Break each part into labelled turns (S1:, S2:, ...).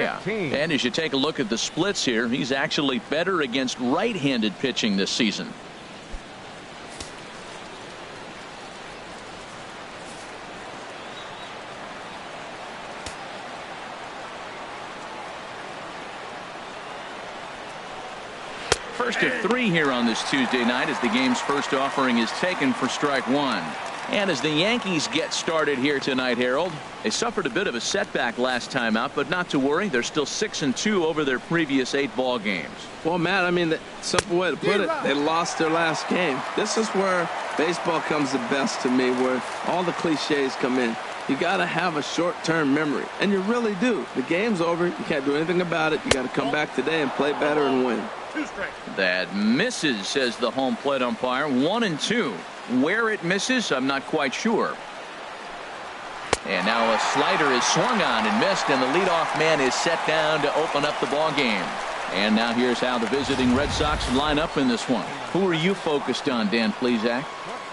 S1: Pedroia. And as you take a look at the splits here, he's actually better against right-handed pitching this season. First of 3 here on this Tuesday night as the game's first offering is taken for strike 1. And as the Yankees get started here tonight, Harold, they suffered a bit of a setback last time out, but not to worry. They're still 6-2 over their previous 8 ball games.
S2: Well, Matt, I mean, the simple way to put it, they lost their last game. This is where baseball comes the best to me, where all the cliches come in. You got to have a short-term memory, and you really do. The game's over. You can't do anything about it. You got to come back today and play better and win.
S1: That misses, says the home plate umpire. 1-2. Where it misses, I'm not quite sure. And now a slider is swung on and missed, and the leadoff man is set down to open up the ball game. And now here's how the visiting Red Sox line up in this one. Who are you focused on, Dan Plesac?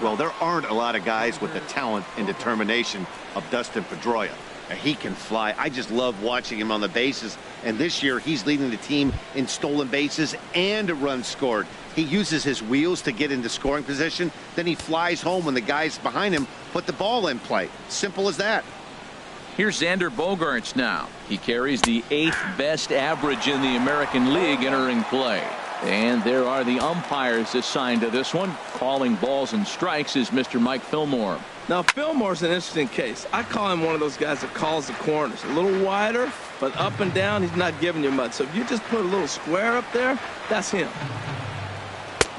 S3: Well, there aren't a lot of guys with the talent and determination of Dustin Pedroia. He can fly. I just love watching him on the bases. And this year, he's leading the team in stolen bases and runs scored. He uses his wheels to get into scoring position. Then he flies home when the guys behind him put the ball in play. Simple as that.
S1: Here's Xander Bogaerts now. He carries the 8th best average in the American League entering play. And there are the umpires assigned to this one. Calling balls and strikes is Mr. Mike Fillmore.
S2: Now, Fillmore's an interesting case. I call him one of those guys that calls the corners. A little wider, but up and down, he's not giving you much. So if you just put a little square up there, that's him.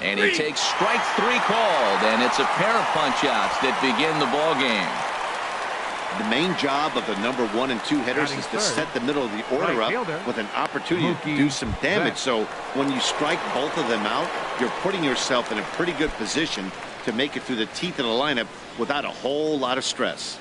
S1: And he takes strike 3 called, and it's a pair of punch-outs that begin the ball game.
S3: The main job of the number 1 and 2 hitters is to set the middle of the order up with an opportunity to do some damage. So when you strike both of them out, you're putting yourself in a pretty good position to make it through the teeth of the lineup without a whole lot of stress.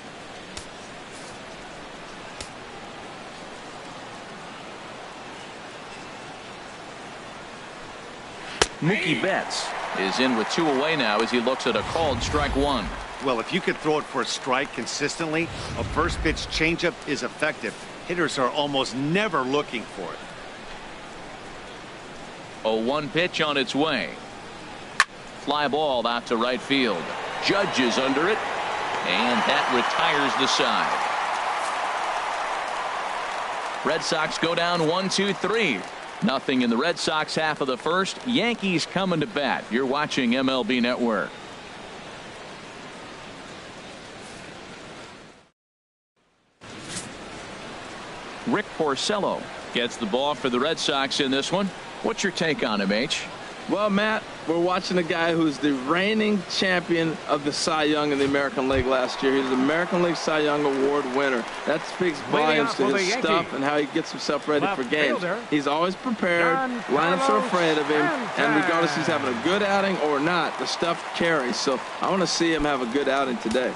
S1: Mookie Betts is in with 2 away now as he looks at a called strike 1.
S3: Well, if you could throw it for a strike consistently, a first pitch changeup is effective. Hitters are almost never looking for it.
S1: 0-1 pitch on its way. Fly ball out to right field. Judge is under it, and that retires the side. Red Sox go down 1-2-3. Nothing in the Red Sox half of the first. Yankees coming to bat. You're watching MLB Network. Rick Porcello gets the ball for the Red Sox in this one. What's your take on him, H?
S2: Well, Matt, we're watching a guy who's the reigning champion of the Cy Young in the American League last year. He's the American League Cy Young Award winner. That speaks volumes to his stuff and how he gets himself ready for games. He's always prepared. Lineups are afraid of him. And regardless if he's having a good outing or not, the stuff carries. So I want to see him have a good outing today.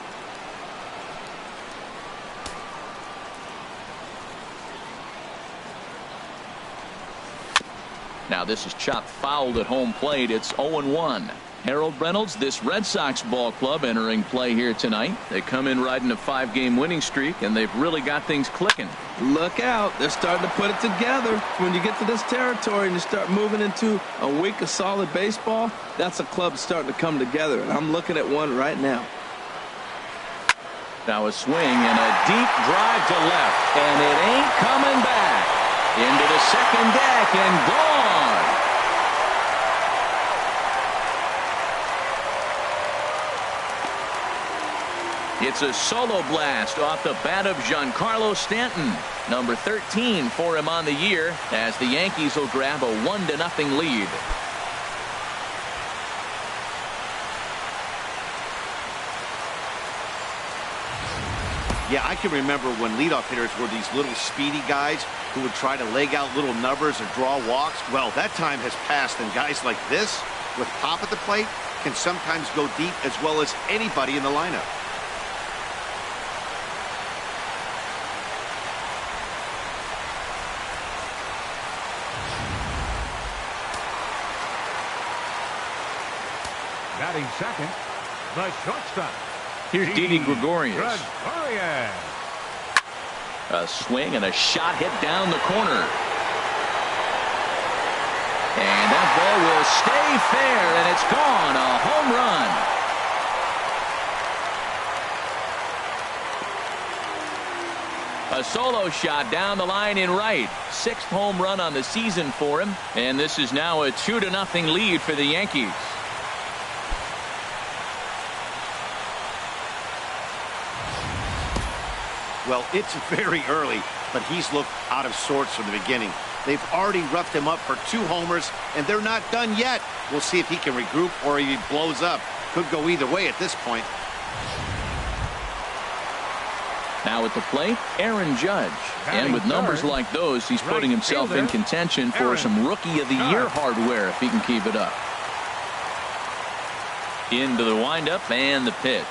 S1: Now this is chopped fouled at home plate. It's 0-1. Harold Reynolds, this Red Sox ball club entering play here tonight. They come in riding a 5-game winning streak, and they've really got things clicking.
S2: Look out. They're starting to put it together. When you get to this territory and you start moving into a week of solid baseball, that's a club starting to come together, and I'm looking at one right now.
S1: Now a swing and a deep drive to left, and it ain't coming back. Into the second deck and gone. It's a solo blast off the bat of Giancarlo Stanton. Number 13 for him on the year as the Yankees will grab a 1-0 lead.
S3: Yeah, I can remember when leadoff hitters were these little speedy guys who would try to leg out little numbers or draw walks. Well, that time has passed, and guys like this, with pop at the plate, can sometimes go deep as well as anybody in the lineup.
S4: Batting second, the shortstop.
S1: Here's Didi Gregorius. A swing and a shot hit down the corner. And that ball will stay fair, and it's gone. A home run. A solo shot down the line in right. 6th home run on the season for him. And this is now a 2-0 lead for the Yankees.
S3: Well, it's very early, but he's looked out of sorts from the beginning. They've already roughed him up for 2 homers, and they're not done yet. We'll see if he can regroup or if he blows up. Could go either way at this point.
S1: Now at the plate, Aaron Judge. And with numbers like those, he's putting himself in contention for some Rookie of the Year hardware if he can keep it up. Into the windup and the pitch.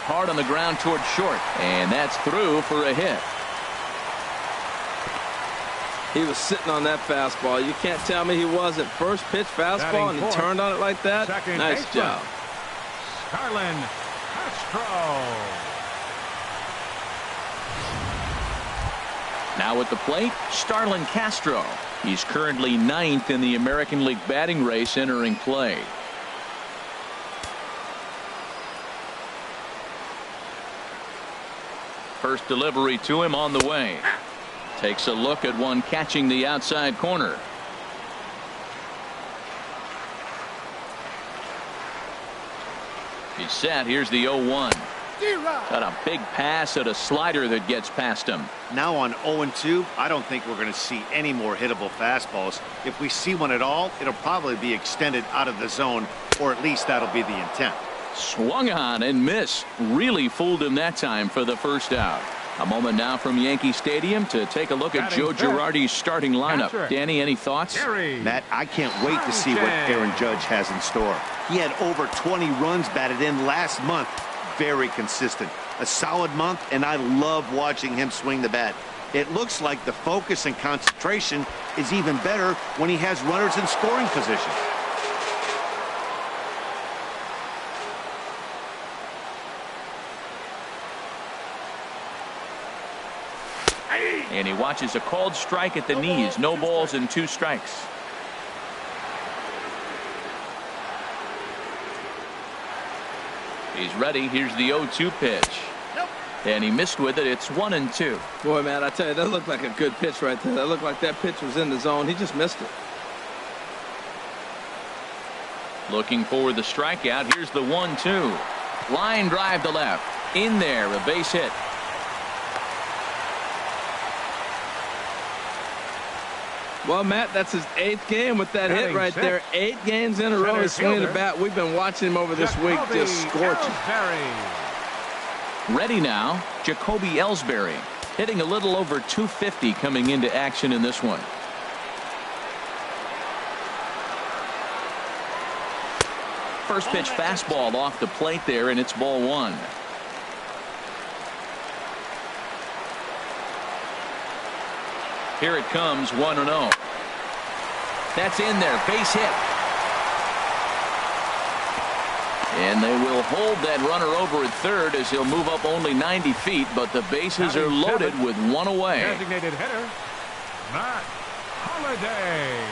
S1: Hard on the ground toward short, and that's through for a hit.
S2: He was sitting on that fastball. You can't tell me he wasn't. First pitch fastball, and he turned on it like that. Nice job.
S4: Starlin Castro.
S1: Now at the plate, Starlin Castro. He's currently 9th in the American League batting race entering play. First delivery to him on the way. Takes a look at one catching the outside corner. He's set. Here's the 0-1. Got a big pass at a slider that gets past him.
S3: Now on 0-2, I don't think we're going to see any more hittable fastballs. If we see one at all, it'll probably be extended out of the zone, or at least that'll be the intent.
S1: Swung on and missed. Really fooled him that time for the first out. A moment now from Yankee Stadium to take a look at Joe Girardi's starting lineup. Danny, any thoughts?
S3: Matt, I can't wait to see what Aaron Judge has in store. He had over 20 runs batted in last month. Very consistent. A solid month, and I love watching him swing the bat. It looks like the focus and concentration is even better when he has runners in scoring position.
S1: And he watches a called strike at the knees. No balls and 2 strikes. He's ready. Here's the 0-2 pitch. And he missed with it. It's 1-2.
S2: Boy, man, I tell you, that looked like a good pitch right there. That looked like that pitch was in the zone. He just missed it.
S1: Looking for the strikeout. Here's the 1-2. Line drive to left. In there, a base hit.
S2: Well, Matt, that's his 8th game with that hit right there. 8 games in a row he's swinging the bat. We've been watching him over this week, just scorching.
S1: Ready now, Jacoby Ellsbury, hitting a little over 250 coming into action in this one. First pitch fastball off the plate there, and it's ball 1. Here it comes, 1-0. That's in there, base hit. And they will hold that runner over at third as he'll move up only 90 feet, but the bases are loaded with 1 away.
S4: Designated hitter, Matt Holliday.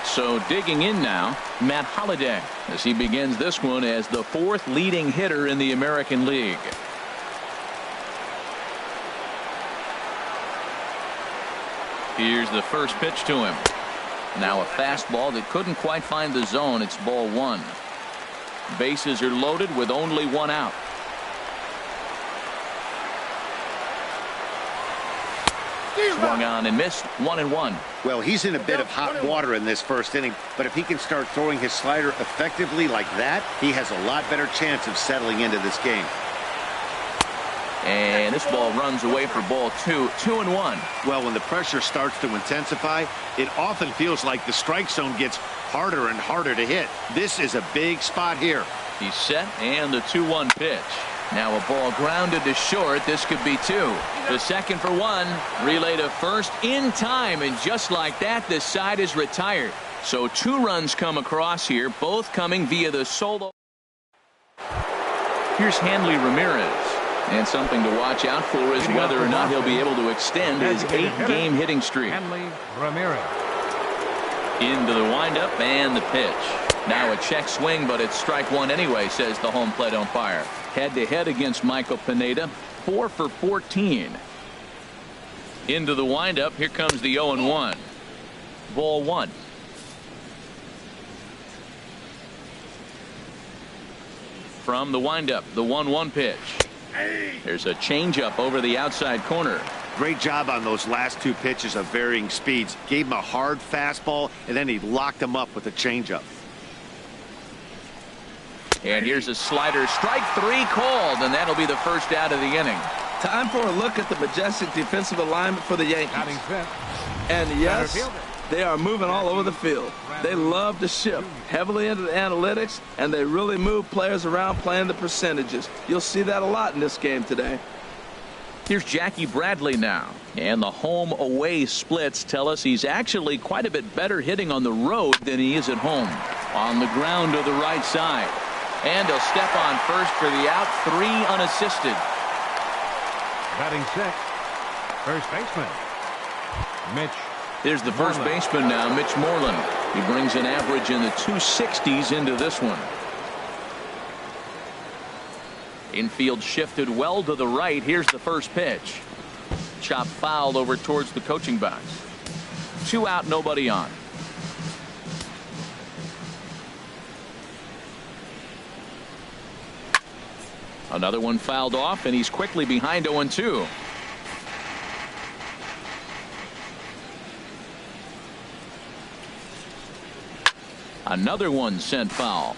S1: So digging in now, Matt Holliday, as he begins this one as the 4th leading hitter in the American League. Here's the first pitch to him. Now a fastball that couldn't quite find the zone. It's ball 1. Bases are loaded with only 1 out. Swung on and missed. 1-1.
S3: Well, he's in a bit of hot water in this first inning, but if he can start throwing his slider effectively like that, he has a lot better chance of settling into this game.
S1: And this ball runs away for ball 2. 2-1.
S3: Well, when the pressure starts to intensify, it often feels like the strike zone gets harder and harder to hit. This is a big spot here.
S1: He's set, and the 2-1 pitch. Now a ball grounded to short. This could be 2. The second for 1. Relay to first in time, and just like that, this side is retired. So 2 runs come across here, both coming via the solo. Here's Hanley Ramirez. And something to watch out for is whether or not he'll be able to extend his 8-game hitting streak.
S4: Hanley Ramirez.
S1: Into the windup and the pitch. Now a check swing, but it's strike one anyway, says the home plate umpire. Head-to-head against Michael Pineda, 4 for 14. Into the windup. Here comes the 0-1. Ball one. From the windup, the 1-1 pitch. There's a changeup over the outside corner.
S3: Great job on those last two pitches of varying speeds. Gave him a hard fastball, and then he locked him up with a changeup.
S1: And here's a slider. Strike three called, and that'll be the first out of the inning.
S2: Time for a look at the majestic defensive alignment for the Yankees. And yes, they are moving all over the field. They love to shift heavily into the analytics, and they really move players around playing the percentages. You'll see that a lot in this game today.
S1: Here's Jackie Bradley now. And the home-away splits tell us he's actually quite a bit better hitting on the road than he is at home. On the ground to the right side. And he'll step on first for the out. 3 unassisted.
S4: Batting sixth, first baseman, Mitch.
S1: There's the first baseman now, Mitch Moreland. He brings an average in the 260s into this one. Infield shifted well to the right. Here's the first pitch. Chop fouled over towards the coaching box. 2 out, nobody on. Another one fouled off, and he's quickly behind 0-2. Another one sent foul.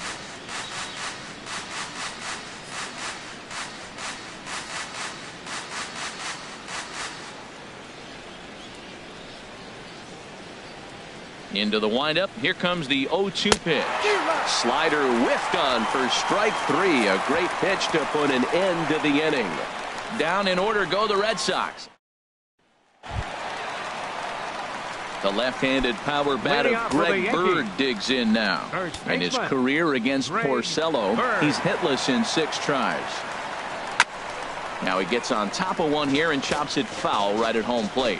S1: Into the windup. Here comes the 0-2 pitch. Slider whiffed on for strike 3. A great pitch to put an end to the inning. Down in order go the Red Sox. The left-handed power bat of Greg Bird digs in now. In his career against Porcello, he's hitless in 6 tries. Now he gets on top of one here and chops it foul right at home plate.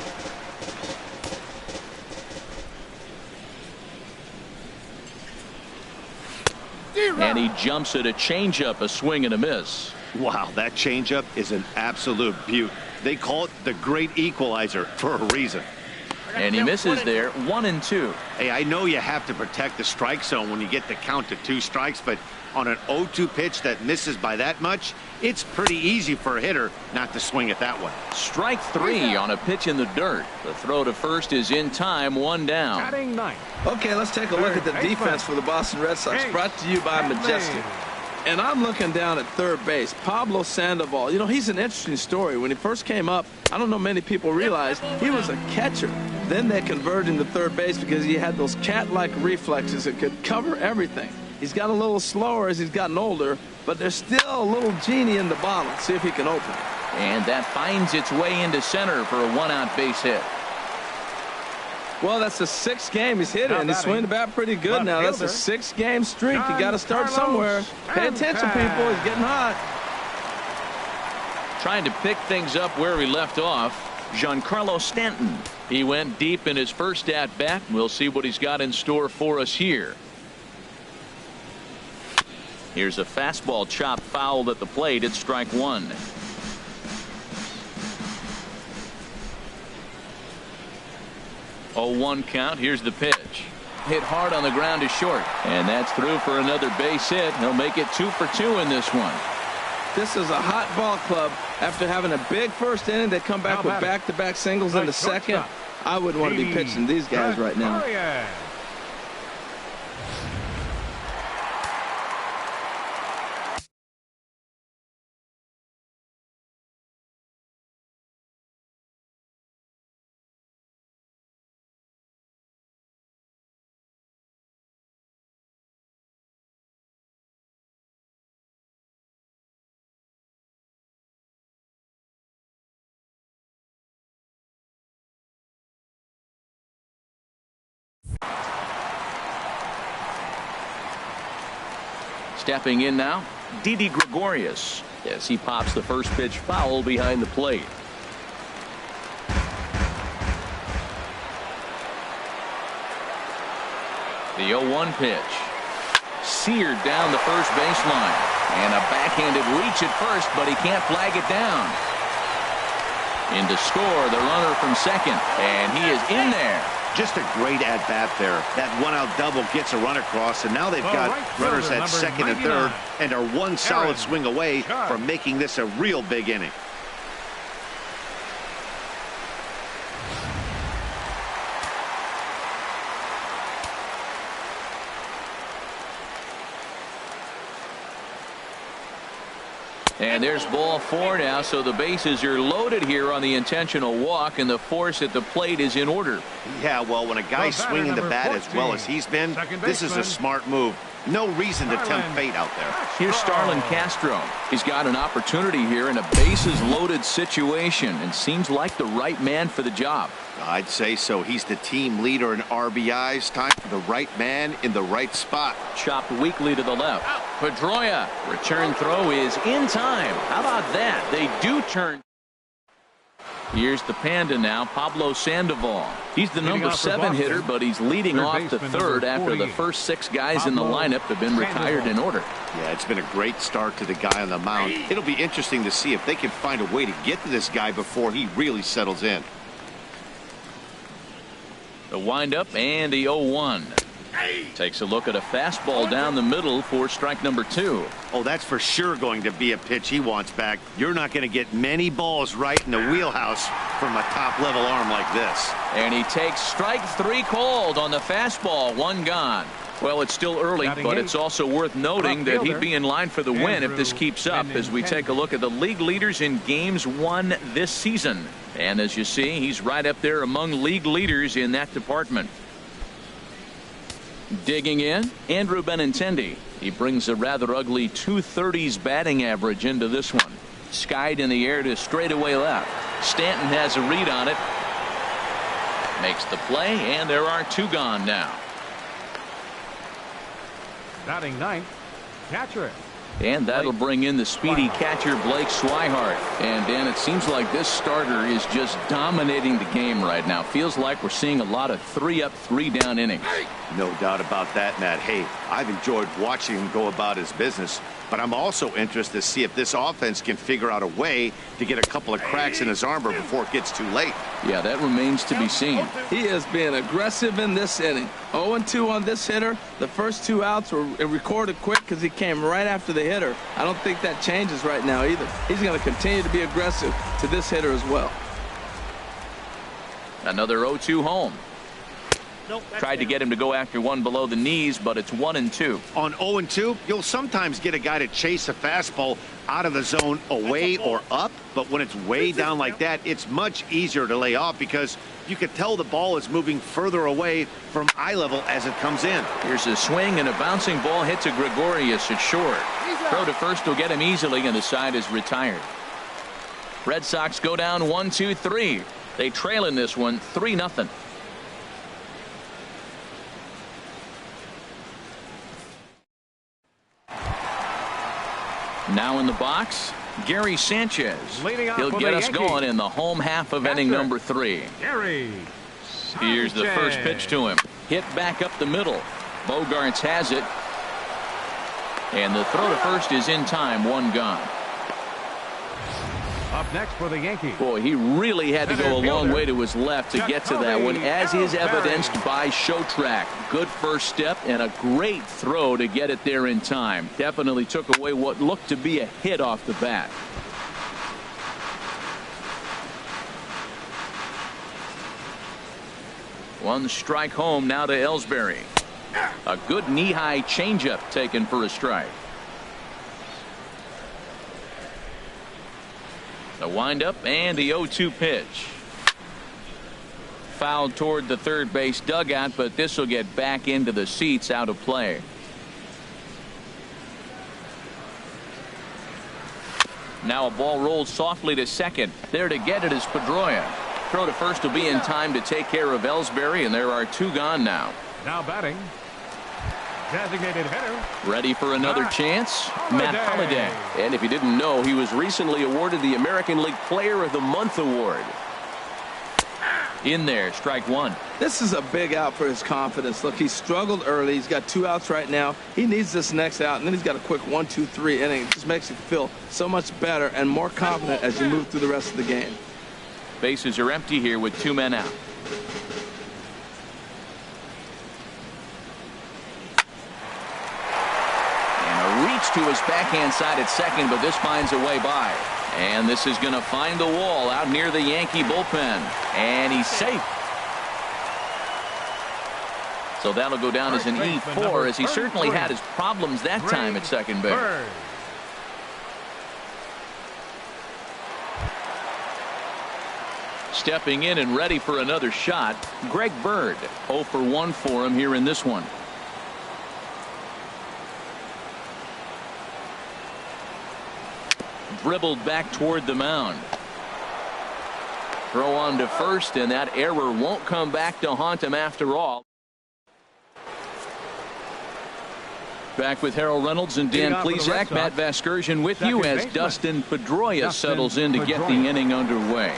S1: And he jumps at a changeup, a swing and a miss.
S3: Wow, that changeup is an absolute beaut. They call it the great equalizer for a reason.
S1: And he misses there. 1-2.
S3: Hey, I know you have to protect the strike zone when you get the count to 2 strikes, but on an 0-2 pitch that misses by that much, it's pretty easy for a hitter not to swing at that one.
S1: Strike 3 on a pitch in the dirt. The throw to first is in time. 1 down.
S2: Okay, let's take a look at the defense for the Boston Red Sox, brought to you by Majestic. And I'm looking down at third base. Pablo Sandoval. You know, he's an interesting story. When he first came up, I don't know many people realize he was a catcher. Then they converted him to third base because he had those cat-like reflexes that could cover everything. He's got a little slower as he's gotten older, but there's still a little genie in the bottle. See if he can open it.
S1: And that finds its way into center for a 1-out base hit.
S2: Well, that's the 6th game he's hit it, and he's swinging the bat pretty good now. That's a 6-game streak. You got to start somewhere. Pay attention, people. He's getting hot.
S1: Trying to pick things up where we left off, Giancarlo Stanton. He went deep in his first at-bat. We'll see what he's got in store for us here. Here's a fastball chop fouled at the plate. It's strike 1. Oh, 1 count. Here's the pitch. Hit hard on the ground to short. And that's through for another base hit. He'll make it 2 for 2 in this one.
S2: This is a hot ball club. After having a big first inning, they come back with back-to-back singles in the second. I wouldn't want to be pitching these guys right now.
S1: Stepping in now, Didi Gregorius, as he pops the first pitch foul behind the plate. The 0-1 pitch. Seared down the first baseline. And a backhanded reach at first, but he can't flag it down. In to score, the runner from second. And he is in there.
S3: Just a great at-bat there. That one-out double gets a run across, and now they've got runners at second and third and are one solid swing away from making this a real big inning.
S1: And there's ball 4 now, so the bases are loaded here on the intentional walk, and the force at the plate is in order.
S3: Yeah, well, when a guy's swinging the bat as well as he's been, this is a smart move. No reason to tempt fate out there.
S1: Here's Starlin Castro. He's got an opportunity here in a bases-loaded situation and seems like the right man for the job.
S3: I'd say so. He's the team leader in RBIs. Time for the right man in the right spot.
S1: Chopped weakly to the left. Pedroia. Return throw is in time. How about that? They do turn. Here's the Panda now, Pablo Sandoval. He's the number 7 hitter, but he's leading off the third after the first 6 guys in the lineup have been retired in order.
S3: Yeah, it's been a great start to the guy on the mound. It'll be interesting to see if they can find a way to get to this guy before he really settles in.
S1: The windup and the 0-1. Takes a look at a fastball down the middle for strike number 2.
S3: Oh, that's for sure going to be a pitch he wants back. You're not going to get many balls right in the wheelhouse from a top-level arm like this.
S1: And he takes strike 3 called on the fastball. 1 gone. Well, it's still early, but it's also worth noting that he'd be in line for the win if this keeps up as we take a look at the league leaders in games won this season. And as you see, he's right up there among league leaders in that department. Digging in, Andrew Benintendi. He brings a rather ugly 230s batting average into this one. Skied in the air to straightaway left. Stanton has a read on it. Makes the play, and there are 2 gone now.
S4: Batting ninth, catcher.
S1: And that'll bring in the speedy catcher Blake Swihart. And Dan, it seems like this starter is just dominating the game right now. Feels like we're seeing a lot of 3-up, 3-down innings.
S3: No doubt about that, Matt. Hey, I've enjoyed watching him go about his business, but I'm also interested to see if this offense can figure out a way to get a couple of cracks in his armor before it gets too late.
S1: Yeah, that remains to be seen.
S2: He is being aggressive in this inning. 0-2 on this hitter. The first 2 outs were recorded quick because he came right after the hitter. I don't think that changes right now either. He's going to continue to be aggressive to this hitter as well.
S1: Another 0-2 home. Tried to get him to go after one below the knees, but it's 1-2.
S3: On 0-2, you'll sometimes get a guy to chase a fastball out of the zone away or up, but when it's way down like that, it's much easier to lay off because you can tell the ball is moving further away from eye level as it comes in.
S1: Here's a swing and a bouncing ball hit to Gregorius at short. Throw to first will get him easily, and the side is retired. Red Sox go down 1-2-3. They trail in this one 3-0. Now in the box, Gary Sanchez. He'll get us going in the home half of inning number 3. Here's the first pitch to him. Hit back up the middle. Bogarts has it. And the throw to first is in time. 1 gone.
S4: Up next for the Yankees.
S1: Boy, he really had to go a long way to his left to get to that one, as is evidenced by Showtrack. Good first step and a great throw to get it there in time. Definitely took away what looked to be a hit off the bat. One strike home now to Ellsbury. A good knee-high changeup taken for a strike. The windup and the 0-2 pitch. Fouled toward the third base dugout, but this will get back into the seats, out of play. Now a ball rolled softly to second. There to get it is Pedroia. Throw to first will be in time to take care of Ellsbury, and there are 2 gone now.
S4: Now batting, Designated hitter.
S1: Ready for another chance. Matt Holliday.
S5: And if you didn't know, he was recently awarded the American League Player of the Month award.
S1: In there, strike one.
S2: This is a big out for his confidence. Look, he struggled early. He's got 2 outs right now. He needs this next out, and then he's got a quick 1, 2, 3 inning. It just makes you feel so much better and more confident as you move through the rest of the game.
S1: Bases are empty here with 2 men out. And a reach to his backhand side at second, but this finds a way by. And this is going to find the wall out near the Yankee bullpen. And he's safe. So that'll go down as an E4, as he certainly had his problems that time at second base. Stepping in and ready for another shot, Greg Bird. 0 for 1 for him here in this one. Dribbled back toward the mound. Throw on to first, and that error won't come back to haunt him after all. Back with Harold Reynolds and Dan Plesac. Matt Vasgersian with you as Dustin Pedroia settles in to get the inning underway.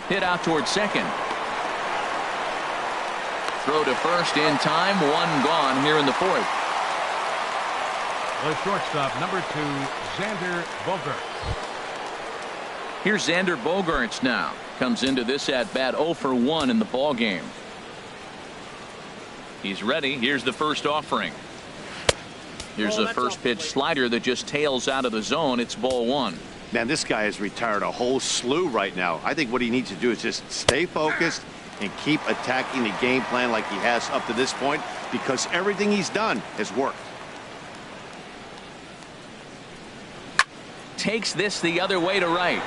S1: Hit out toward second. Throw to first in time. 1 gone here in the 4th.
S4: The shortstop, number 2, Xander Bogaerts.
S1: Here's Xander Bogaerts now. Comes into this at bat 0 for 1 in the ball game. He's ready. Here's the first offering. Here's the first pitch slider that just tails out of the zone. It's ball 1.
S3: Man, this guy has retired a whole slew right now. I think what he needs to do is just stay focused and keep attacking the game plan like he has up to this point, because everything he's done has worked.
S1: Takes this the other way to right,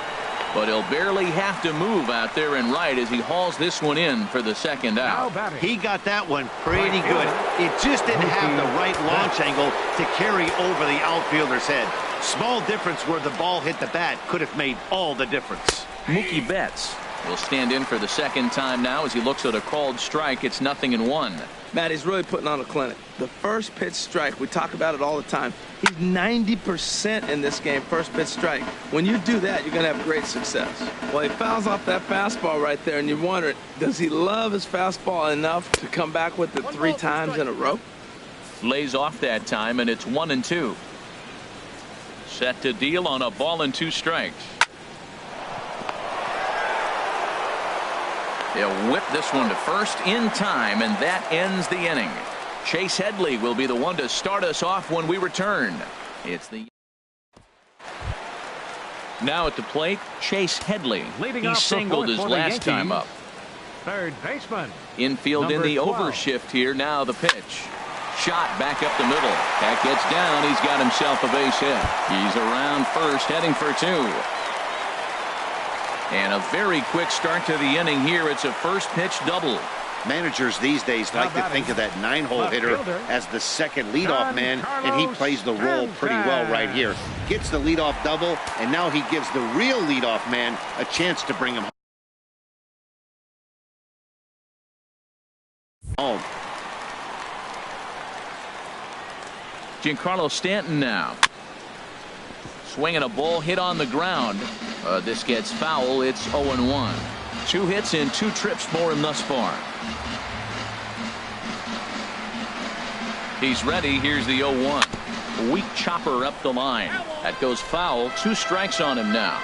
S1: but he'll barely have to move out there in right as he hauls this one in for the second out.
S3: He got that one pretty good. It just didn't have the right launch angle to carry over the outfielder's head. Small difference where the ball hit the bat could have made all the difference.
S1: Mookie Betts will stand in for the second time now as he looks at a called strike. It's 0-1.
S2: Matt, he's really putting on a clinic. The first pitch strike, we talk about it all the time. He's 90% in this game, first pitch strike. When you do that, you're going to have great success. Well, he fouls off that fastball right there, and you wonder, does he love his fastball enough to come back with it 3 times in a row?
S1: Lays off that time, and it's 1-2. Set to deal on a ball and 2 strikes. He'll whip this one to first in time, and that ends the inning. Chase Headley will be the one to start us off when we return. It's the now at the plate, Chase Headley. He singled his last time up.
S4: Third baseman.
S1: Infield in the overshift here. Now the pitch. Shot back up the middle. That gets down. He's got himself a base hit. He's around first, heading for 2. And a very quick start to the inning here. It's a first pitch double.
S3: Managers these days like to think of that 9-hole hitter as the second leadoff man, and he plays the role pretty well right here. Gets the leadoff double, and now he gives the real leadoff man a chance to bring him home.
S1: Giancarlo Stanton now. Swinging a ball hit on the ground. This gets foul. It's 0-1. 2 hits in 2 trips for him thus far. He's ready. Here's the 0-1. Weak chopper up the line. That goes foul. 2 strikes on him now.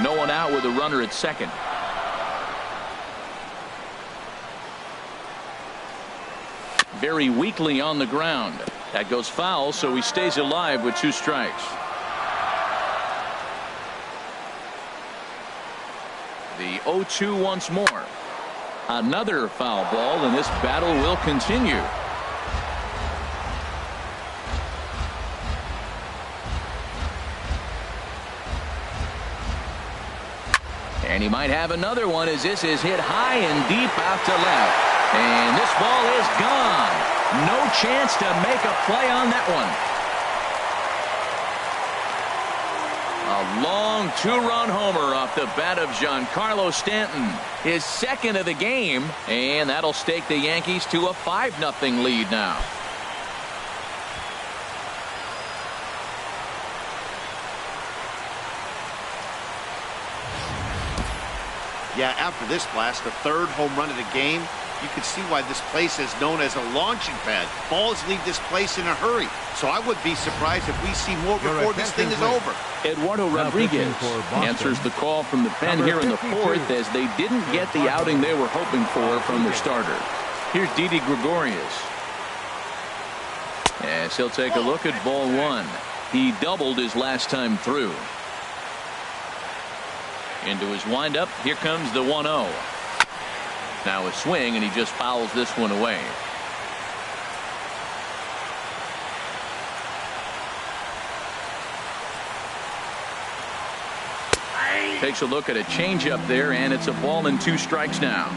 S1: No one out with a runner at second. Very weakly on the ground. That goes foul, so he stays alive with 2 strikes. The 0-2 once more. Another foul ball, and this battle will continue. And he might have another one as this is hit high and deep out to left. And this ball is gone. No chance to make a play on that one. A A long two-run homer off the bat of Giancarlo Stanton. His second of the game, and that'll stake the Yankees to a 5-0 lead now.
S3: Yeah, after this blast, the third home run of the game, you can see why this place is known as a launching pad. Balls leave this place in a hurry. So I would be surprised if we see more before this thing is over.
S1: Eduardo Rodriguez answers the call from the pen here in the fourth as they didn't get the outing they were hoping for from their starter. Here's Didi Gregorius. As he'll take a look at ball one. He doubled his last time through. Into his windup. Here comes the 1-0. Now a swing, and he just fouls this one away. Takes a look at a changeup there, and it's a ball and 2 strikes now.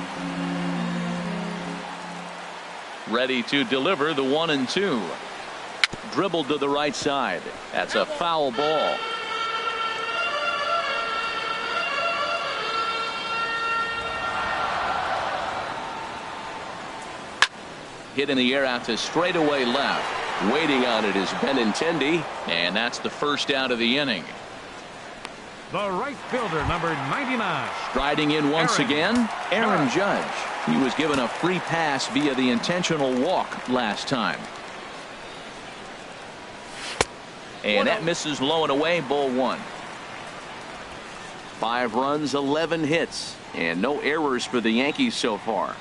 S1: Ready to deliver the 1-2. Dribbled to the right side. That's a foul ball. Hit in the air out to straightaway left.
S5: Waiting on it is Benintendi.
S1: And that's the first out of the inning.
S4: The right fielder, number 99.
S1: Striding in once again, Aaron Judge. He was given a free pass via the intentional walk last time. And that misses low and away, ball 1. 5 runs, 11 hits, and no errors for the Yankees so far.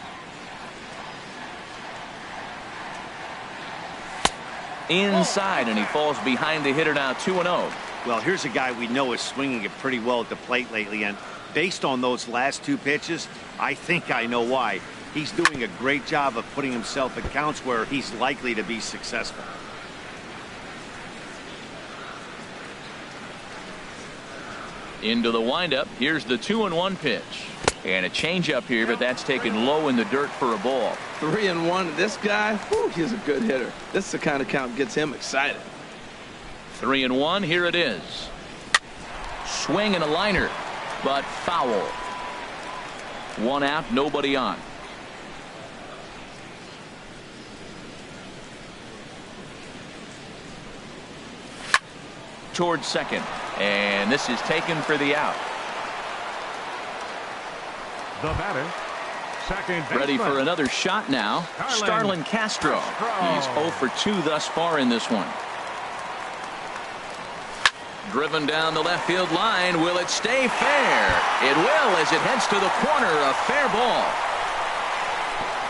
S1: Inside, and he falls behind the hitter now, 2-0.
S3: Well, here's a guy we know is swinging it pretty well at the plate lately, and based on those last 2 pitches, I think I know why. He's doing a great job of putting himself in counts where he's likely to be successful.
S1: Into the windup. Here's the 2-1 pitch. And a changeup here, but that's taken low in the dirt for a ball.
S2: 3-1. This guy, whew, he's a good hitter. This is the kind of count gets him excited.
S1: 3-1. Here it is. Swing and a liner, but foul. 1 out, nobody on. Towards second, and this is taken for the out.
S4: The batter, second baseman.
S1: Ready for another shot now. Starlin Castro. He's 0 for 2 thus far in this one. Driven down the left field line. Will it stay fair? It will as it heads to the corner. A fair ball.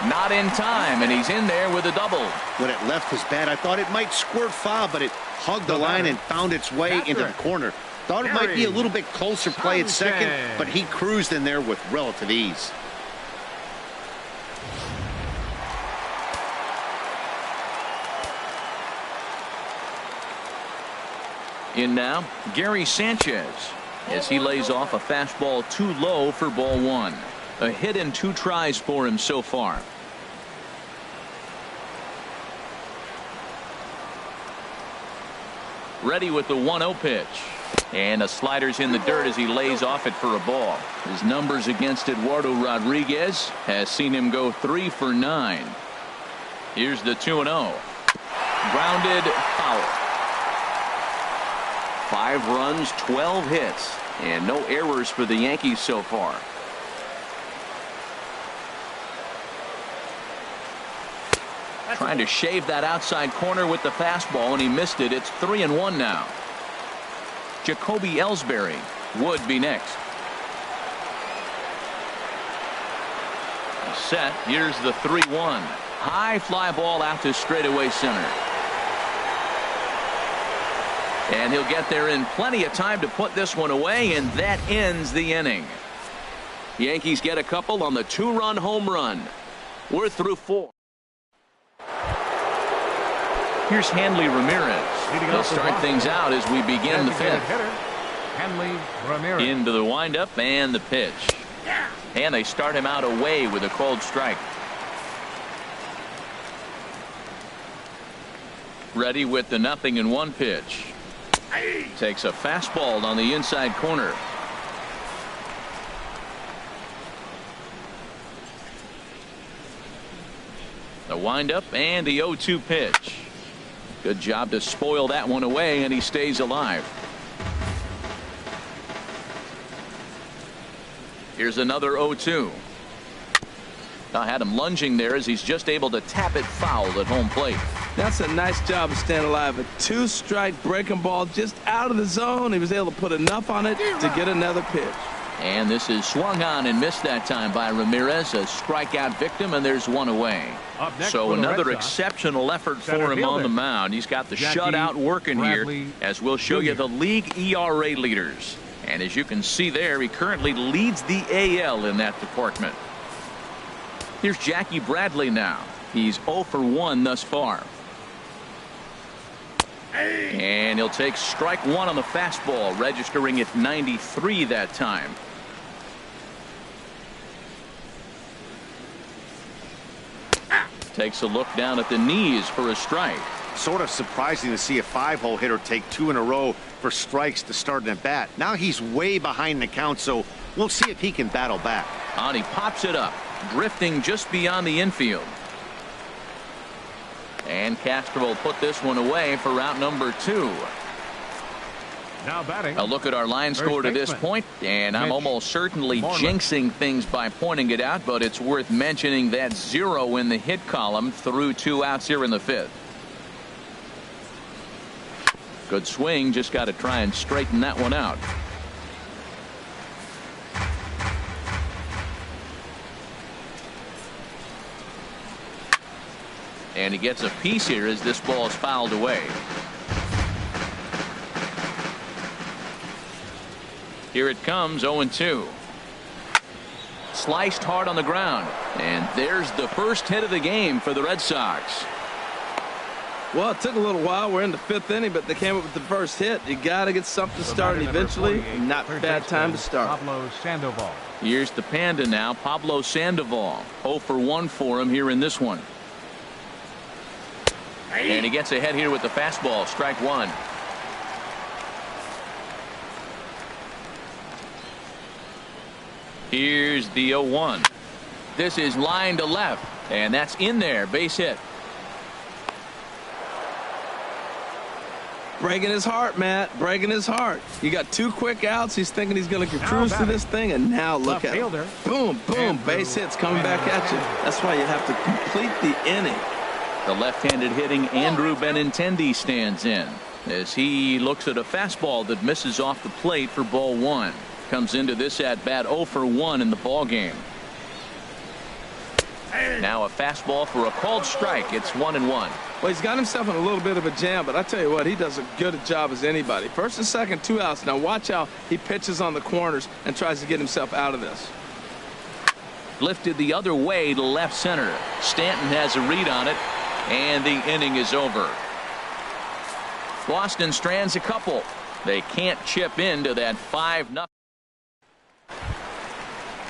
S1: Not in time, and he's in there with a double.
S3: When it left his bat, I thought it might squirt foul, but it hugged the line and found its way into the corner. Thought it might be a little bit closer play at second, but he cruised in there with relative ease.
S1: In now, Gary Sanchez, as he lays off a fastball too low for ball 1. A hit and 2 tries for him so far. Ready with the 1-0 pitch. And a slider's in the dirt as he lays off it for a ball. His numbers against Eduardo Rodriguez has seen him go 3 for 9. Here's the 2-0. Grounded foul. 5 runs, 12 hits, and no errors for the Yankees so far. Trying to shave that outside corner with the fastball, and he missed it. It's 3-1 now. Jacoby Ellsbury would be next. Set. Here's the 3-1. High fly ball out to straightaway center. And he'll get there in plenty of time to put this one away, and that ends the inning. Yankees get a couple on the 2-run home run. We're through 4. Here's Hanley Ramirez. He'll start things out as we begin the 5th.
S4: Hanley Ramirez.
S1: Into the windup and the pitch. And they start him out away with a called strike. Ready with the 0-1 pitch. Takes a fastball on the inside corner. The windup and the 0-2 pitch. Good job to spoil that one away, and he stays alive. Here's another 0-2. I had him lunging there as he's just able to tap it foul at home plate.
S2: That's a nice job of staying alive. A 2-strike breaking ball just out of the zone. He was able to put enough on it to get another pitch.
S1: And this is swung on and missed that time by Ramirez, a strikeout victim, and there's one away. So another exceptional effort for him on the mound. He's got the shutout working here, as we'll show you the league ERA leaders. And as you can see there, he currently leads the AL in that department. Here's Jackie Bradley now. He's 0 for 1 thus far. And he'll take strike one on the fastball, registering at 93 that time. Takes a look down at the knees for a strike.
S3: Sort of surprising to see a 5-hole hitter take 2 in a row for strikes to start an at bat. Now he's way behind the count, so we'll see if he can battle back.
S1: And he pops it up, drifting just beyond the infield. And Castro will put this one away for route number 2.
S4: Now batting.
S1: A look at our line score to this point, and I'm almost certainly jinxing things by pointing it out, but it's worth mentioning that 0 in the hit column through 2 outs here in the 5th. Good swing, just got to try and straighten that one out. And he gets a piece here as this ball is fouled away. Here it comes, 0-2. Sliced hard on the ground. And there's the first hit of the game for the Red Sox.
S2: Well, it took a little while. We're in the 5th inning, but they came up with the first hit. You got to get something started eventually. Not bad time to start.
S4: Pablo Sandoval.
S1: Here's the Panda now, Pablo Sandoval. 0 for 1 for him here in this one. And he gets ahead here with the fastball, strike one. Here's the 0-1. This is line to left, and that's in there, base hit.
S2: Breaking his heart, Matt. Breaking his heart. You got 2 quick outs. He's thinking he's going to cruise to this thing, and now look at him. Boom, boom, base hits coming back at you. That's why you have to complete the inning.
S1: The left-handed hitting Andrew Benintendi stands in as he looks at a fastball that misses off the plate for ball 1. Comes into this at bat 0 for 1 in the ball game. Now a fastball for a called strike. It's 1-1.
S2: Well, he's got himself in a little bit of a jam, but I tell you what, he does a good job as anybody. First and second, 2 outs. Now watch how he pitches on the corners and tries to get himself out of this.
S1: Lifted the other way to left center. Stanton has a read on it, and the inning is over. Boston strands a couple. They can't chip into that 5-0.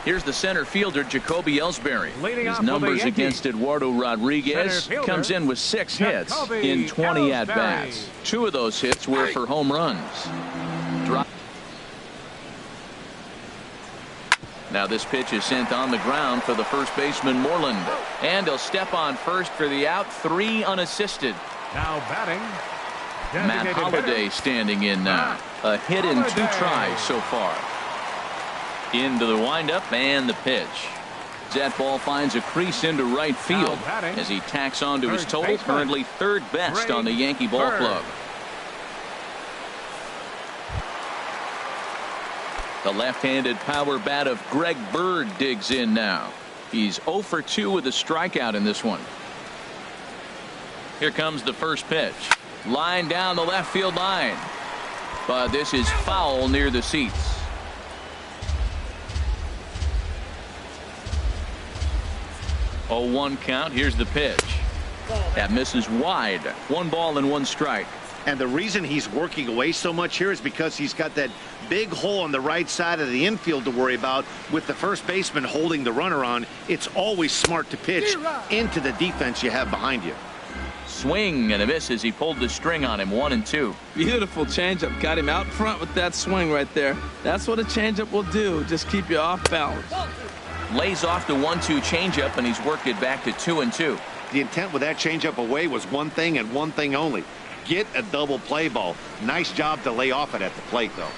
S1: Here's the center fielder, Jacoby Ellsbury. His numbers against Eduardo Rodriguez. Comes in with 6 hits in 20 at-bats. 2 of those hits were for home runs. Now this pitch is sent on the ground for the first baseman, Moreland. And he'll step on first for the out, 3 unassisted.
S4: Now batting.
S1: Matt Holliday standing in now. A hit in 2 tries so far. Into the windup and the pitch. That ball finds a crease into right field as he tacks on to his total, currently 3rd best on the Yankee ball club. The left-handed power bat of Greg Bird digs in now. He's 0 for 2 with a strikeout in this one. Here comes the first pitch. Line down the left field line. But this is foul near the seats. 0-1 count. Here's the pitch. That misses wide. 1 ball and 1 strike.
S3: And the reason he's working away so much here is because he's got that big hole on the right side of the infield to worry about with the first baseman holding the runner on. It's always smart to pitch into the defense you have behind you.
S1: swing and a miss as he pulled the string on him. 1-2.
S2: Beautiful changeup. Got him out front with that swing right there. That's what a changeup will do. Just keep you off balance.
S1: Lays off the 1-2 changeup, and he's worked it back to 2-2.
S3: The intent with that changeup away was one thing and one thing only. Get a double play ball. Nice job to lay off it at the plate, though.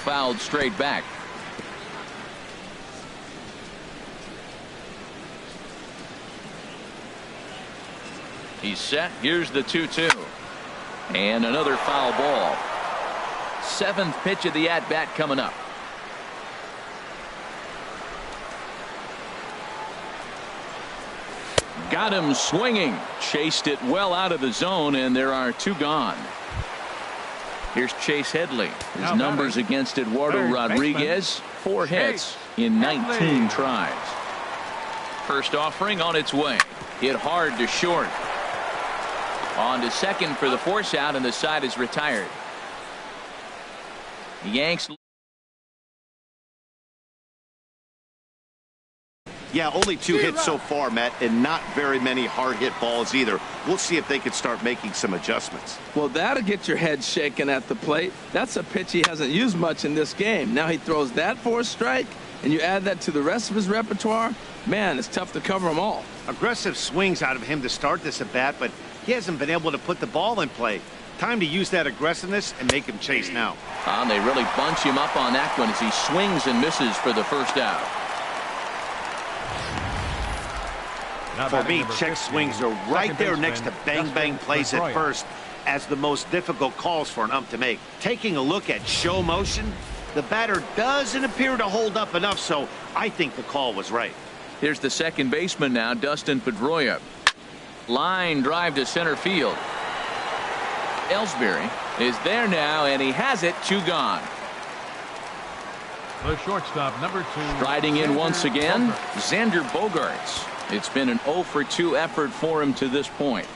S1: Fouled straight back. He's set. Here's the 2-2. And another foul ball. 7th pitch of the at-bat coming up. Got him swinging. Chased it well out of the zone, and there are 2 gone. Here's Chase Headley. His numbers against Eduardo Rodriguez. 4 hits in 19 tries. First offering on its way. Hit hard to short. On to second for the force out, and the side is retired. Yanks.
S3: Yeah, only 2 hits so far, Matt, and not very many hard hit balls either. We'll see if they can start making some adjustments.
S2: Well, that'll get your head shaken at the plate. That's a pitch he hasn't used much in this game. Now he throws that for a strike, and you add that to the rest of his repertoire. Man, it's tough to cover them all.
S3: Aggressive swings out of him to start this at bat, but he hasn't been able to put the ball in play. Time to use that aggressiveness and make him chase now.
S1: They really bunch him up on that one as he swings and misses for the first out.
S3: For me, check swings are right there next to bang-bang plays at first as the most difficult calls for an ump to make. Taking a look at show motion, the batter doesn't appear to hold up enough, so I think the call was right.
S1: Here's the second baseman now, Dustin Pedroia. Line drive to center field. Ellsbury is there now, and he has it. 2 gone.
S4: The shortstop, number 2.
S1: Striding in once again, Xander Bogaerts. It's been an 0-for-2 effort for him to this point.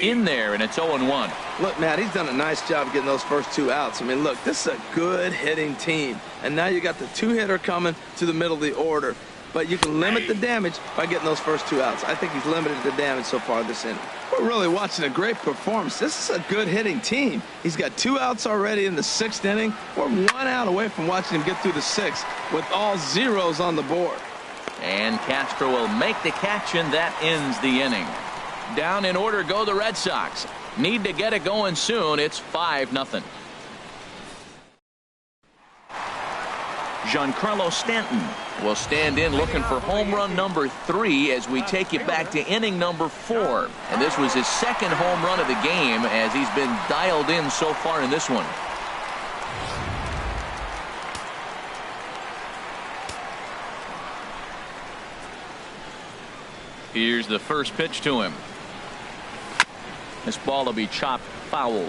S1: In there, and it's 0-1.
S2: Look, Matt, he's done a nice job getting those first 2 outs. I mean, look, this is a good hitting team. And now you got the 2-hitter coming to the middle of the order. But you can limit the damage by getting those first 2 outs. I think he's limited the damage so far this inning. We're really watching a great performance. This is a good hitting team. He's got 2 outs already in the 6th inning. We're 1 out away from watching him get through the 6th with all zeros on the board.
S1: And Castro will make the catch, and that ends the inning. Down in order go the Red Sox. Need to get it going soon. It's 5-0. Giancarlo Stanton will stand in looking for home run number 3 as we take it back to inning number 4. And this was his 2nd home run of the game as he's been dialed in so far in this one. Here's the first pitch to him. This ball will be chopped foul.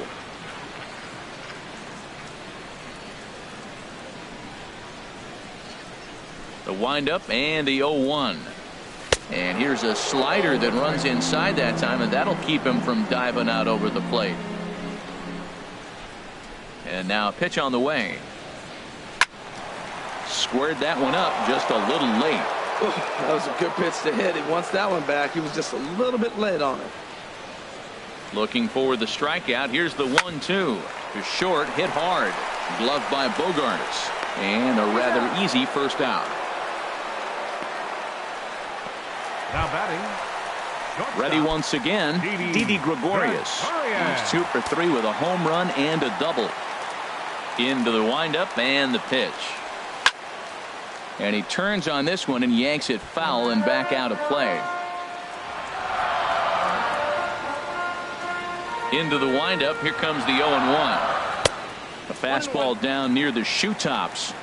S1: The windup and the 0-1. And here's a slider that runs inside that time, and that'll keep him from diving out over the plate. And now a pitch on the way. Squared that one up just a little late.
S2: That was a good pitch to hit. He wants that one back. He was just a little bit late on it.
S1: Looking for the strikeout. Here's the 1-2 to short, hit hard, gloved by Bogaerts, and a rather easy first out.
S4: Now batting.
S1: Ready once again, Didi Gregorius. He's 2 for 3 with a home run and a double. Into the windup and the pitch. And he turns on this one and yanks it foul and back out of play. Into the windup. Here comes the 0-1. A fastball down near the shoe tops.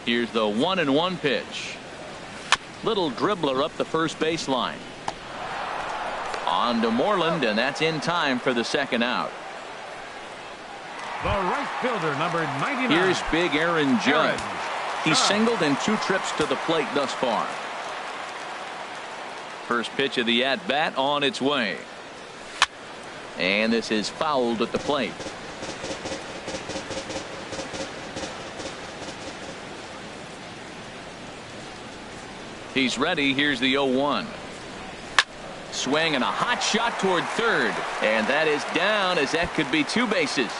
S1: Here's the 1-1 pitch. Little dribbler up the first baseline. On to Moreland, and that's in time for the 2nd out.
S4: The right fielder, number 99.
S1: Here's big Aaron Judge. He's singled in 2 trips to the plate thus far. First pitch of the at-bat on its way. And this is fouled at the plate. He's ready. Here's the 0-1. Swing and a hot shot toward third. And that is down, as that could be 2 bases.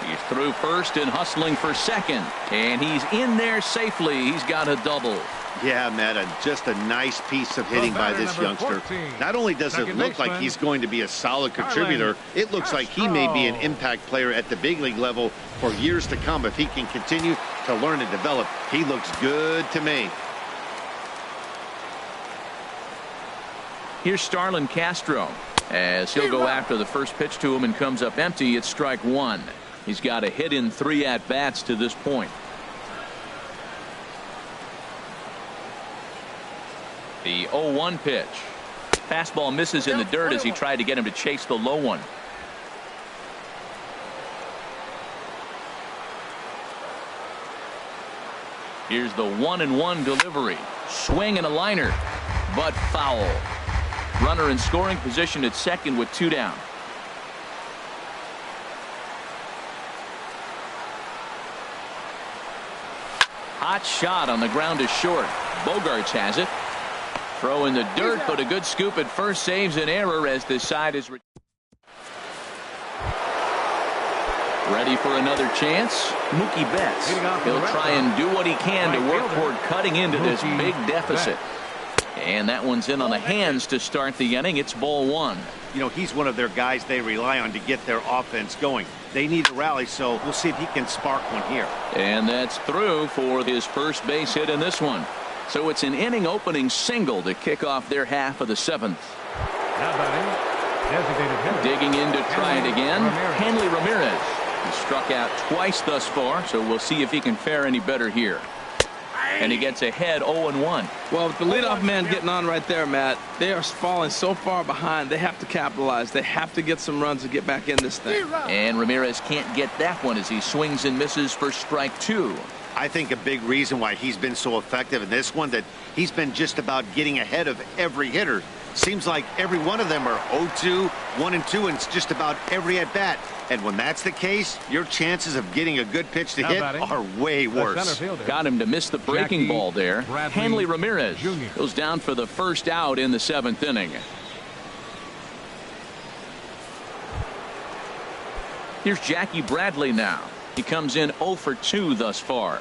S1: He's through first and hustling for second. And he's in there safely. He's got a double.
S3: Yeah, Matt, just a nice piece of hitting by this youngster.
S4: 14,
S3: Not only does it look like he's going to be a solid contributor, it looks like he may be an impact player at the big league level for years to come if he can continue to learn and develop. He looks good to me.
S1: Here's Starlin Castro as he'll go after the first pitch to him and comes up empty. It's strike 1. He's got a hit in 3 at-bats to this point. The 0-1 pitch. Fastball misses in the dirt as he tried to get him to chase the low one. Here's the 1-1 delivery. Swing and a liner, but foul. Runner in scoring position at second with 2 down. Hot shot on the ground is short. Bogarts has it. Throw in the dirt, but a good scoop at first saves an error as this side is ready for another chance. Mookie Betts. He'll try and do what he can to work toward cutting into this big deficit. And that one's in on the hands to start the inning. It's ball 1.
S3: You know, he's one of their guys they rely on to get their offense going. They need a rally, so we'll see if he can spark one here.
S1: And that's through for his first base hit in this one. So it's an inning opening single to kick off their half of the 7th. Digging in to try it again, Hanley Ramirez. He struck out twice thus far, so we'll see if he can fare any better here. And he gets ahead 0-1.
S2: Well, with the leadoff man getting on right there, Matt, they are falling so far behind. They have to capitalize. They have to get some runs to get back in this thing.
S1: And Ramirez can't get that one as he swings and misses for strike 2.
S3: I think a big reason why he's been so effective in this one, that he's been just about getting ahead of every hitter. Seems like every one of them are 0-2, 1-2, and it's just about every at-bat. And when that's the case, your chances of getting a good pitch to hit are way worse.
S1: Got him to miss the breaking ball there. Hanley Ramirez goes down for the first out in the 7th inning. Here's Jackie Bradley now. He comes in 0 for 2 thus far.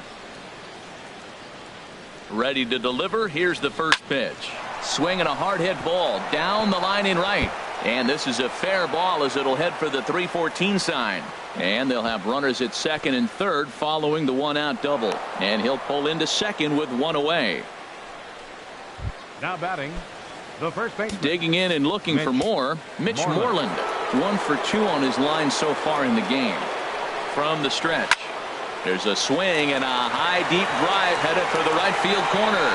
S1: Ready to deliver. Here's the first pitch. Swinging a hard hit ball down the line in right. And this is a fair ball as it'll head for the 314 sign. And they'll have runners at second and third following the 1-out double. And he'll pull into second with 1 away.
S4: Now batting, the first baseman.
S1: Digging in and looking for more, Mitch Moreland. 1 for 2 on his line so far in the game. From the stretch, there's a swing and a high deep drive headed for the right field corner.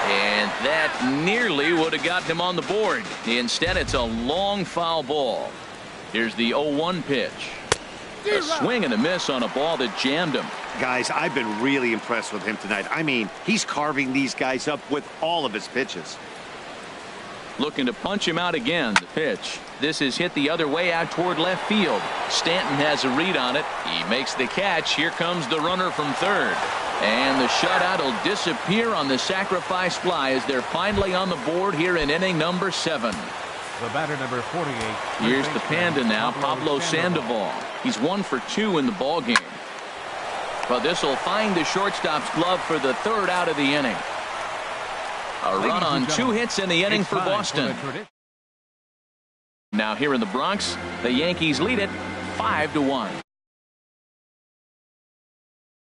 S1: And that nearly would have gotten him on the board. Instead, it's a long foul ball. Here's the 0-1 pitch. A swing and a miss on a ball that jammed him.
S3: Guys, I've been really impressed with him tonight. I mean, he's carving these guys up with all of his pitches.
S1: Looking to punch him out again. The pitch. This is hit the other way out toward left field. Stanton has a read on it. He makes the catch. Here comes the runner from third. And the shutout will disappear on the sacrifice fly as they're finally on the board here in inning number 7.
S4: The batter number 48.
S1: Here's the Panda now, Pablo Sandoval. He's 1 for 2 in the ball game. But this will find the shortstop's glove for the 3rd out of the inning. A run on 2 hits in the inning for Boston. Now here in the Bronx, the Yankees lead it 5-1.